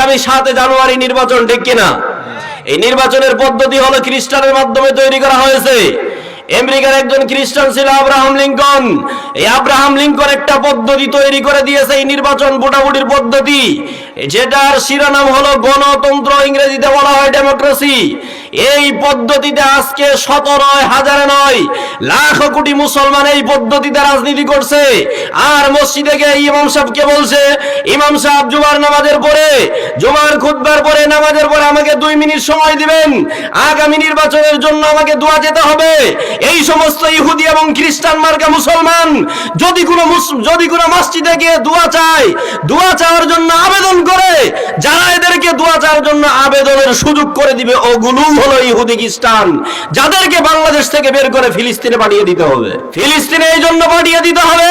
আগামী 7 জানুয়ারি নির্বাচন, ঠিক কিনা? এই নির্বাচনের পদ্ধতি হলো খ্রিস্টানের মাধ্যমে তৈরি করা হয়েছে। আমেরিকার একজন খ্রিস্টান ছিল আব্রাহাম লিঙ্কন। এই আব্রাহাম লিঙ্কন একটা পদ্ধতি তৈরি করে দিয়েছে, এই নির্বাচন ভোটাভুটির পদ্ধতি, যেটার শিরোনাম হলো গণতন্ত্র, ইংরেজিতে বলা হয় ডেমোক্রেসি। এই পদ্ধতিতে আজকে 17,000 নয়, লাখ কোটি মুসলমান এই পদ্ধতিতে রাজনীতি করছে। আর মসজিদে গিয়ে ইমাম সাহেবকে বলছে, ইমাম সাহেব জুমার নামাজের পরে, জুমার খুতবার পরে, নামাজের পরে আমাকে 2 মিনিট সময় দিবেন, আগামী নির্বাচনের জন্য আমাকে দোয়া যেতে হবে। এই সমস্ত ইহুদি এবং খ্রিস্টান মার্কা মুসলমান যদি কোনো মসজিদে গিয়ে দোয়া চায়, দোয়া চাওয়ার জন্য আবেদন করে, যারা এদেরকে দোয়া চাওয়ার জন্য আবেদনের সুযোগ করে দিবে ওগুলো হলো ইহুদি খ্রিস্টান, যাদেরকে বাংলাদেশ থেকে বের করে ফিলিস্তিনে পাঠিয়ে দিতে হবে। ফিলিস্তিনে এই জন্য পাঠিয়ে দিতে হবে,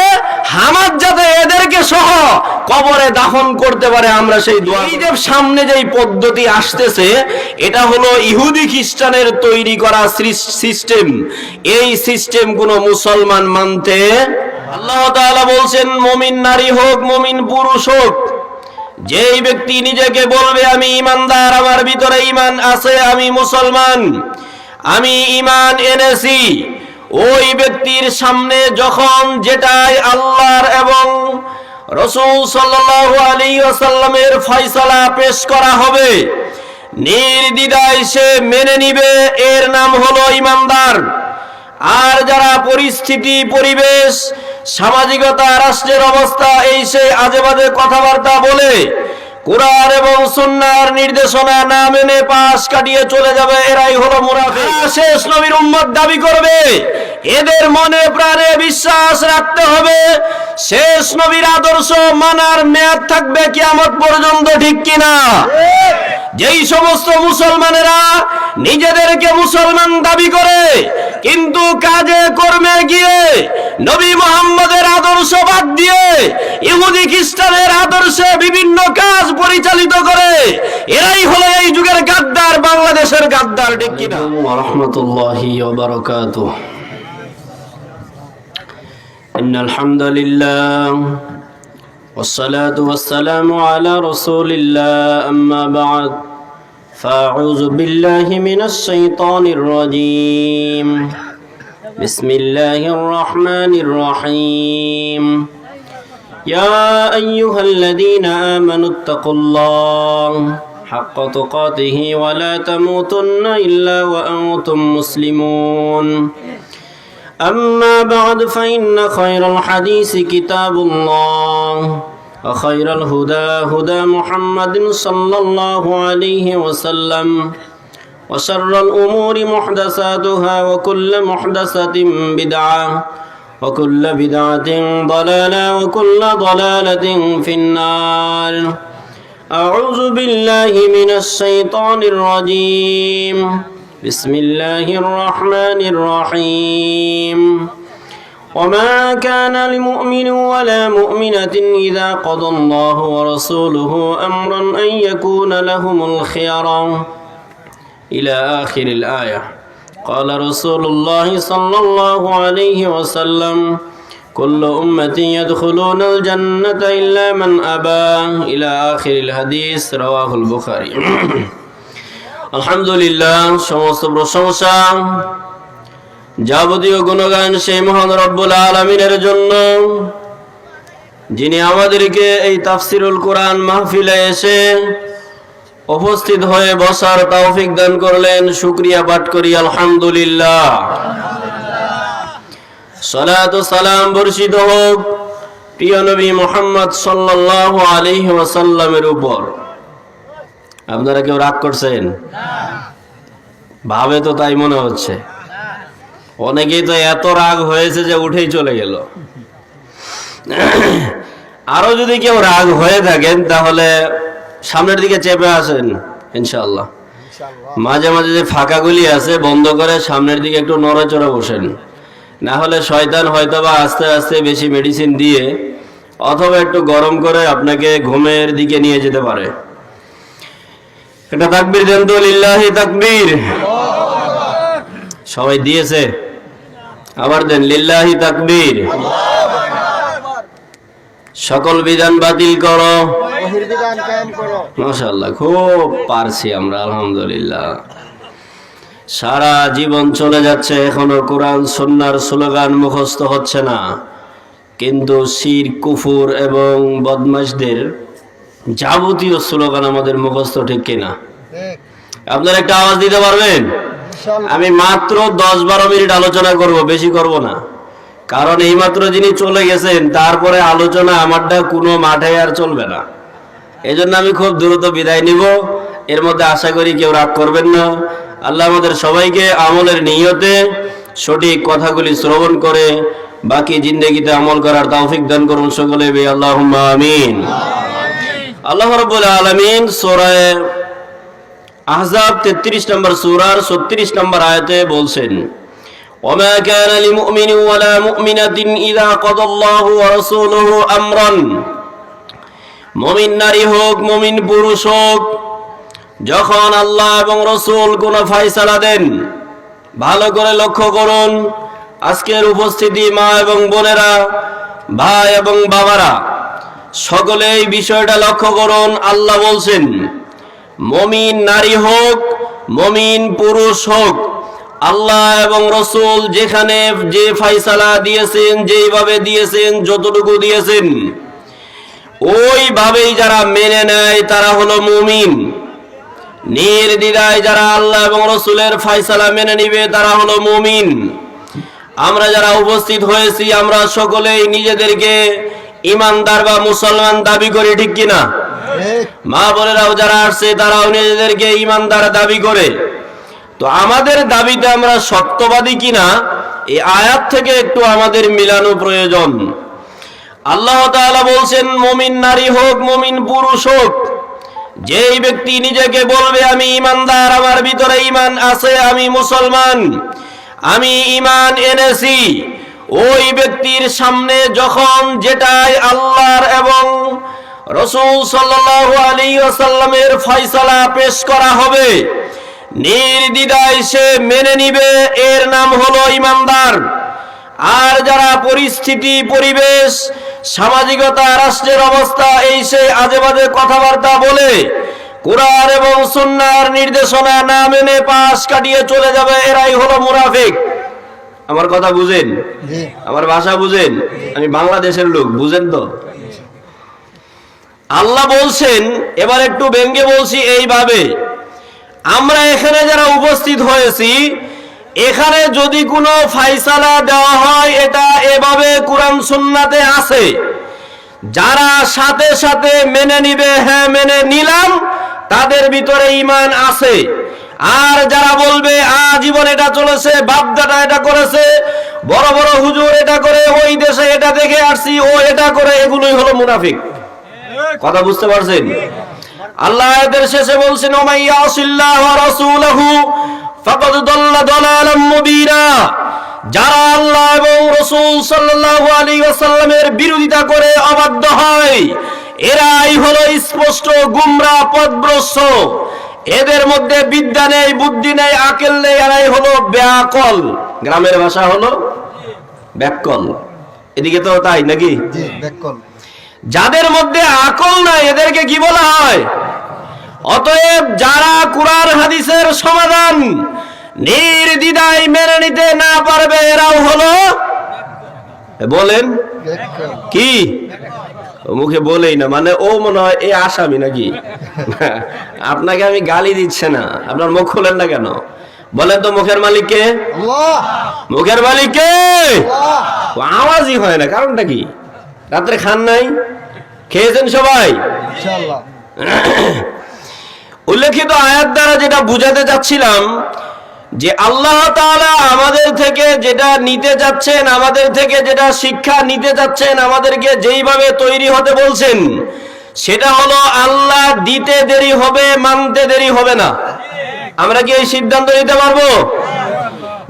হামাস যাতে এদেরকে সহ কবরে দাফন করতে পারে। আমরা সেই দোয়া, এই যে সামনে যেই পদ্ধতি আসতেছে, এটা হলো ইহুদি খ্রিস্টানের তৈরি করা সিস্টেম। এই সিস্টেম কোন মুসলমান মানতে, আল্লাহ তাআলা বলছেন, মুমিন নারী হোক, মুমিন পুরুষ হোক, যেই ব্যক্তি নিজেকে বলবে আমি ঈমানদার, আমার ভিতরে ঈমান আছে, আমি মুসলমান, আমি ঈমান এনেছি, ওই ব্যক্তির সামনে যখন যেটাই আল্লাহর এবং রাসূল সাল্লাল্লাহু আলাইহি ওয়াসাল্লামের ফয়সালা পেশ করা হবে, নির্দ্বিধায় সে মেনে নিবে, এর নাম হলো ঈমানদার। আর যারা পরিস্থিতি, পরিবেশ, সামাজিকতা, রাষ্ট্রের অবস্থা, এই সেই আজেবাজে কথাবার্তা বলে কুরআন এবং সুন্নাহর নির্দেশনা না মেনে পাশ কাটিয়ে চলে যাবে, এরাই হলো মুনাফিক। শেষ নবীর উম্মত দাবি করবে, এদের মনে প্রাণে বিশ্বাস রাখতে হবে শেষ নবীর আদর্শ মানার মেয়াদ থাকবে কিয়ামত পর্যন্ত, ঠিক কিনা? যেই সমস্ত মুসলমানেরা নিজেদেরকে মুসলমান দাবি করে কিন্তু কাজে কর্মে গিয়ে নবী মুহাম্মদের আদর্শ বাদ দিয়ে ইহুদি খ্রিস্টানের আদর্শে বিভিন্ন কাজ পরিচালিত করে, এরাই হলো এই যুগের গাদ্দার, বাংলাদেশের গাদ্দার, ঠিক কিনা? ওয়া রাহমাতুল্লাহি ওয়া বারাকাতুহু। ইন্নাল হামদুলিল্লাহ والصلاة والسلام على رسول الله أما بعد فأعوذ بالله من الشيطان الرجيم بسم الله الرحمن الرحيم يا أيها الذين آمنوا اتقوا الله حق تقاته ولا تموتن إلا وأنتم مسلمون أما بعد فإن خير الحديث كتاب الله وخير الهدى هدى محمد صلى الله عليه وسلم وشر الأمور محدثاتها وكل محدثة بدعة وكل بدعة ضلالة وكل ضلالة في النار أعوذ بالله من الشيطان الرجيم بسم الله الرحمن الرحيم وما كان لمؤمن ولا مؤمنة إذا قضى الله ورسوله أمرا أن يكون لهم الخيرة إلى آخر الآية قال رسول الله صلى الله عليه وسلم كل أمتي يدخلون الجنة إلا من أبى إلى آخر الحديث رواه البخاري আলহামদুলিল্লাহ, সমস্ত প্রশংসা, যাবতীয় গুণগান সেই মহান রব্বুল আলামিনের জন্য, যিনি আমাদেরকে এই তাফসিরুল কোরআন মাহফিলে এসে উপস্থিত হয়ে বসার তৌফিক দান করলেন। শুকরিয়া পাঠ করি আলহামদুলিল্লাহ। সালাত ও সালাম বর্ষিত হোক প্রিয় নবী মুহাম্মদ সাল্লাল্লাহু আলাইহি ওয়াসাল্লামের উপর। আপনারা কেউ রাগ করছেন? ভাবে তো তাই মনে হচ্ছে। অনেকেই তো এত রাগ হয়েছে যে উঠেই চলে গেল। আরো যদি কেউ রাগ হয়ে থাকেন তাহলে সামনের দিকে চেপে আসেন ইনশাআল্লাহ। মাঝে মাঝে যে ফাঁকাগুলি আছে বন্ধ করে সামনের দিকে একটু নড়াচড়া বসেন, না হলে শয়তান হয়তোবা আস্তে আস্তে বেশি মেডিসিন দিয়ে অথবা একটু গরম করে আপনাকে ঘুমের দিকে নিয়ে যেতে পারে। একটা তাকবীর দেন তো, লিল্লাহি তাকবীর। সবাই দিয়েছে? আবার দেন, লিল্লাহি তাকবীর। সকল বিধান বাতিল করো, ওহির বিধান কায়েম করো। মাশাআল্লাহ, খুব পারছি আমরা, আলহামদুলিল্লাহ। সারা জীবন চলে যাচ্ছে, এখনো কোরআন সুন্নাহর স্লোগান মুখস্থ হচ্ছে না, কিন্তু শির কুফুর এবং বদমাশদের যাবতীয় স্লোগান আমাদের মুখস্থ, ঠিক কিনা? ঠিক। আপনারা একটা আওয়াজ দিতে পারবেন? ইনশাআল্লাহ। আমি মাত্র 10-12 মিনিট আলোচনা করব, বেশি করব না, কারণ এইমাত্র যিনি চলে গেছেন, তারপরে আলোচনা আমারটা কোনো মাঠে আর চলবে না। এই জন্য আমি খুব দ্রুত বিদায় নিব। এর মধ্যে আশা করি কেউ রাগ করবেন না। আল্লাহ আমাদের সবাইকে আমলের নিয়তে সঠিক কথাগুলি শ্রবণ করে বাকি জিন্দেগিতে আমল করার তৌফিক দান করুন সকলে, আল্লাহুম্মা আমিন। আল্লাহ রাব্বুল আলামিন সূরা আহজাব 33 নম্বর সূরার 36 নম্বর আয়াতে বলছেন, ওমা কানা লিমুমিনিন ওয়ালা মুমিনাতিন ইযা কাদাল্লাহু ওয়া রাসূলুহু আমরান, মুমিন নারী হোক মুমিন পুরুষ হোক, যখন আল্লাহ এবং রাসূল কোন ফয়সালা দেন, ভালো করে লক্ষ্য করুন আজকের উপস্থিতি মা এবং বোনেরা, ভাই এবং বাবারা, সকলে এই বিষয়টা লক্ষ্য করুন। আল্লাহ বলছেন মুমিন নারী হোক মুমিন পুরুষ হোক, আল্লাহ এবং রাসূল যেখানে যে ফয়সালা দিয়েছেন, যেইভাবে দিয়েছেন, যতটুকু দিয়েছেন, ওইভাবেই যারা মেনে নেয় তারা হলো মুমিন। নির্দ্বিধায় যারা আল্লাহ এবং রাসূলের ফয়সালা মেনে নিবে তারা হলো মুমিন। আমরা যারা উপস্থিত হয়েছি, আমরা সকলেই নিজেদেরকে ইমানদার বা মুসলমান দাবি করি, ঠিক কিনা? ঠিক। মা বোনেরাও যারা আসছে তারাও নিজেদেরকে ইমানদার দাবি করে। তো আমাদের দাবিতে আমরা সত্যবাদী কিনা, এই আয়াত থেকে একটু আমাদের মিলানো প্রয়োজন। আল্লাহ তাআলা বলছেন মুমিন নারী হোক মুমিন পুরুষ হোক, যেই ব্যক্তি নিজেকে বলবে আমি ইমানদার, আমার ভিতরে ঈমান আছে, আমি মুসলমান, আমি ঈমান এনেছি, ওই ব্যক্তির সামনে যখন যেটাই আল্লাহর এবং রাসূল সাল্লাল্লাহু আলাইহি ওয়াসাল্লামের ফয়সালা পেশ করা হবে, নির্দ্বিধায় সে মেনে নিবে, এর নাম হলো ইমানদার। আর যারা পরিস্থিতি, পরিবেশ, সামাজিকতা, রাষ্ট্রের অবস্থা, এই সেই আজেবাজে কথাবার্তা বলে কোরআন এবং সুন্নাহর নির্দেশনা না মেনে পাশ কাটিয়ে চলে যাবে, এরাই হলো মুনাফিক। আমার কথা বুঝেন? জি। আমার ভাষা বুঝেন? আমি বাংলাদেশের লোক, বুঝেন তো? আল্লাহ বলছেন, এবার একটু ব্যঙ্গে বলছি এইভাবে, আমরা এখানে যারা উপস্থিত হয়েছি, এখানে যদি কোনো ফয়সালা দেওয়া হয়, এটা এভাবে কোরআন সুন্নাতে আছে, যারা সাথে সাথে মেনে নিবে, হ্যাঁ মেনে নিলাম, তাদের ভিতরে ঈমান আছে। আর যারা বলবে আজীবন এটা চলেছে, বাপদাদা এটা করেছে, বড় বড় হুজুর এটা করে, ওই দেশে এটা দেখে আসছি, ও এটা করে, এগুলোই হলো মুনাফিক। কথা বুঝতে পারছেন? আল্লাহ আয়াতের শেষে বলছেন, ওমাই ইয়াসিল্লাহ ওয়া রাসূলহু ফাকাদ দাল্লা দালালাম মুবিনা, যারা আল্লাহ এবং রাসূল সাল্লাল্লাহু আলাইহি ওয়াসাল্লামের বিরোধিতা করে অবাধ্য হয়, এরাই হলো স্পষ্ট গুমরা, পথভ্রষ্ট। এদের মধ্যে বিদ্যা নেই, বুদ্ধি নেই, আকল নেই, এরাই হলো ব্যাকল। গ্রামের ভাষা হলো ব্যাকল। এদিকে তো তাই নাকি? জি, ব্যাকল। যাদের মধ্যে আকল নাই এদেরকে কি বলা হয়? অতএব যারা কুরআন হাদিসের সমাধান নির্দ্বিধায় মেনে নিতে না পারবে, এরাও হলো, বলেন ব্যাকল। কি? মুখে বলেই না, মানে ও মনে হয় এই আসামি নাকি? আপনাকে আমি গালি দিচ্ছে না, আপনার মুখ খোলেন না কেন? বলেন তো মুখের মালিক কে? আল্লাহ। মুখের মালিক কে? আল্লাহ। আওয়াজই হয় না, কারণটা কি? রাত্রে খান নাই? খেয়েছেন সবাই? ইনশাআল্লাহ। উল্লেখিত আয়াত দ্বারা যেটা বুঝাতে যাচ্ছিলাম, যে আল্লাহ তাআলা আমাদের থেকে যেটা নিতে যাচ্ছেন, আমাদের থেকে যেটা শিক্ষা নিতে যাচ্ছেন, আমাদেরকে যেইভাবে তৈরি হতে বলছেন, সেটা হলো আল্লাহ দিতে দেরি হবে, মানতে দেরি হবে না। আমরা কি এই সিদ্ধান্ত নিতে পারবো?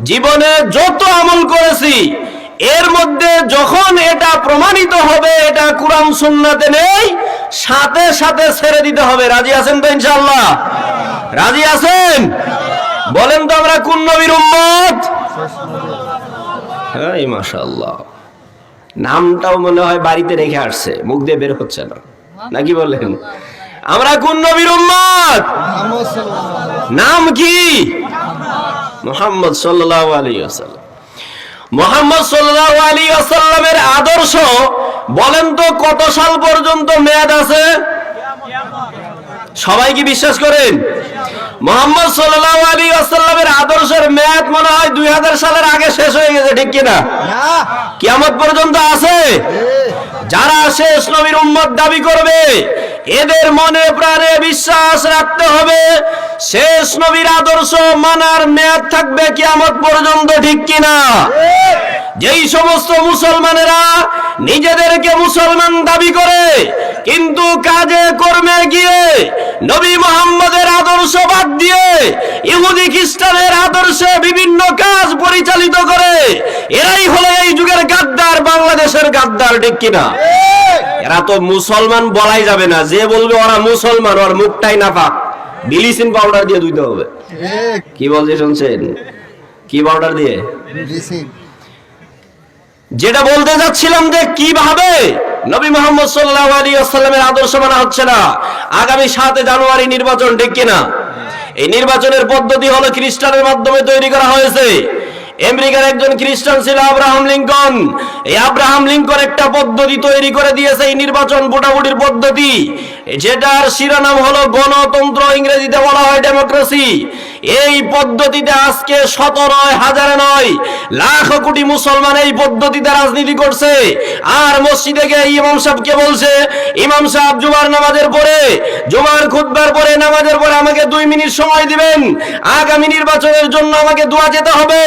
জীবনে যত আমল করেছি, এর মধ্যে যখন এটা প্রমাণিত হবে এটা কুরআন সুন্নাতে নেই, সাথে সাথে ছেড়ে দিতে হবে। রাজি আছেন তো ইনশাআল্লাহ? রাজি আছেন? বলেন তো আমরা কোন নবীর উম্মত? হ্যাঁ, মাশাআল্লাহ। নামটাও মনে হয় বাড়িতে রেখে আসছে, মুখ দিয়ে বের হচ্ছে না, নাকি বলেন? আমরা কোন নবীর উম্মত? মুহাম্মদ সাল্লাল্লাহু আলাইহি নাম কি? মুহাম্মদ সাল্লাল্লাহু আলাইহি ওয়াসাল্লাম। মুহাম্মদ সাল্লাল্লাহু আলাইহি ওয়াসাল্লামের আদর্শ বলেন তো কত সাল পর্যন্ত মেয়াদ আছে? সবাই কি বিশ্বাস করেন? মুহাম্মদ সাল্লাল্লাহু আলাইহি ওয়াসাল্লামের আদর্শের মেয়াদ মনে হয় 2000 সালের আগে শেষ হয়ে গেছে, ঠিক কি না? না কিয়ামত পর্যন্ত আছে। যারা শেষ নবীর উম্মত দাবি করবে এদের মনে প্রাণে বিশ্বাস রাখতে হবে শেষ নবীর আদর্শ মানার মেয়াদ থাকবে কিয়ামত পর্যন্ত, ঠিক কি না? যেই সমস্ত মুসলমানেরা নিজেদেরকে মুসলমান দাবি করে কিন্তু কাজে কর্মে গিয়ে নবী মুহাম্মদের আদর্শ বাদ দিয়ে ইহুদি খ্রিস্টানের আদর্শে বিভিন্ন কাজ পরিচালিত করে, এরাই হলো এই যুগের গাদ্দার, বাংলাদেশের গাদ্দার, ঠিক কিনা? এরা তো মুসলমান বলাই যাবে না, যে বলবে ওরা মুসলমান ওর মুখটাই না পাক ব্লিচিং পাউডার দিয়ে ধুইতে হবে। ঠিক কি বলছে শুনছেন? কি পাউডার দিয়ে? দিছি যেটা বলতে যাচ্ছিলাম যে কিভাবে নবী মুহাম্মদ সাল্লাল্লাহু আলাইহি ওয়াসাল্লামের আদর্শ মানা হচ্ছে না। আগামী 7 জানুয়ারি নির্বাচন, ঠিক কিনা? এই নির্বাচনের পদ্ধতি হলো খ্রিস্টানের মাধ্যমে তৈরি করা হয়েছে। আমেরিকার একজন খ্রিস্টান ছিল আব্রাহাম লিঙ্কন। এই আব্রাহাম লিঙ্কন একটা পদ্ধতি তৈরি করে দিয়েছে, এই নির্বাচন ভোটাভুটির পদ্ধতি, যেটার শিরোনাম হলো গণতন্ত্র, ইংরেজিতে বলা হয় ডেমোক্রেসি। এই পদ্ধতিতে আজকে 17,000 নয় লাখ কোটি মুসলমান এই পদ্ধতিতে রাজনীতি করছে। আর মসজিদে গিয়ে ইমাম সাহেবকে বলছে, ইমাম সাহেব জুমার নামাজের পরে, জুমার খুতবার পরে, নামাজের পরে আমাকে 2 মিনিট সময় দিবেন, আগামী নির্বাচনের জন্য আমাকে দোয়া যেতে হবে।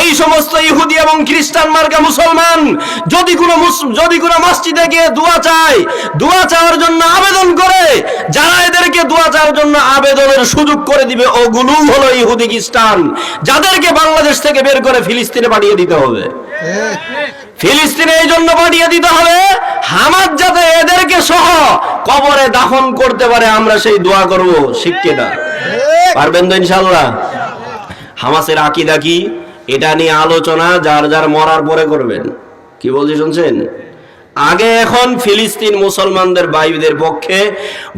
এই সমস্ত ইহুদি এবং খ্রিস্টান মার্কা মুসলমান যদি কোনো মসজিদে গিয়ে দোয়া চায়, দোয়া চাওয়ার জন্য আবেদন করে, যারা এদেরকে দোয়া চাওয়ার জন্য আবেদনের সুযোগ করে দিবে ওগুলো হলো ইহুদি খ্রিস্টান, যাদেরকে বাংলাদেশ থেকে বের করে ফিলিস্তিনে পাঠিয়ে দিতে হবে। ফিলিস্তিনে এই জন্য পাঠিয়ে দিতে হবে হামাস যাতে এদেরকে সহ কবরে দাফন করতে পারে, আমরা সেই দোয়া করব, শিখকে না পারবেন তো ইনশাআল্লাহ? হামাসের আকীদা কি এটা নিয়ে আলোচনা যার যার মরার পরে করবেন। কি বলছি শুনছেন? আগে এখন ফিলিস্তিন মুসলমানদের ভাইদের পক্ষে,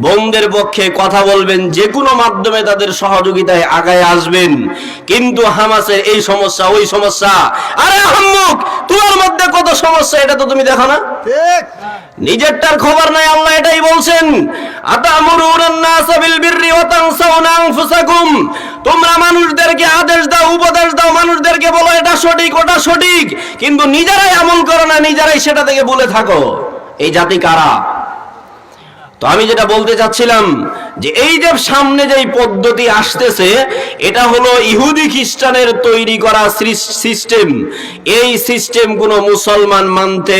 বোনদের পক্ষে কথা বলবেন, যে কোনো মাধ্যমে তাদের সহযোগিতায় আগায় আসবেন। কিন্তু হামাসের এই সমস্যা, ওই সমস্যা, আরে আহম্মক তোমার মধ্যে কত সমস্যা এটা তো তুমি দেখো না? ঠিক নিজেরটার খবর নাই, আল্লাহ এটাই বলছেন, আতামুরুনান নাসা বিল বিররি ওয়া তানসাউনা আনফুসাকুম। তোমরা মানুষদেরকে আদেশ দাও, উপদেশ দাও, মানুষদেরকে বলো এটা সঠিক ওটা সঠিক, কিন্তু নিজেরাই আমল করো না, নিজেরাই সেটা থেকে ভুলে থাকো। এই জাতি কারা? তো আমি যেটা বলতে চাচ্ছিলাম যে এই যে সামনে যে পদ্ধতি আসতেছে এটা হলো ইহুদি খ্রিস্টানের তৈরি করা সিস্টেম। এই সিস্টেম কোনো মুসলমান মানতে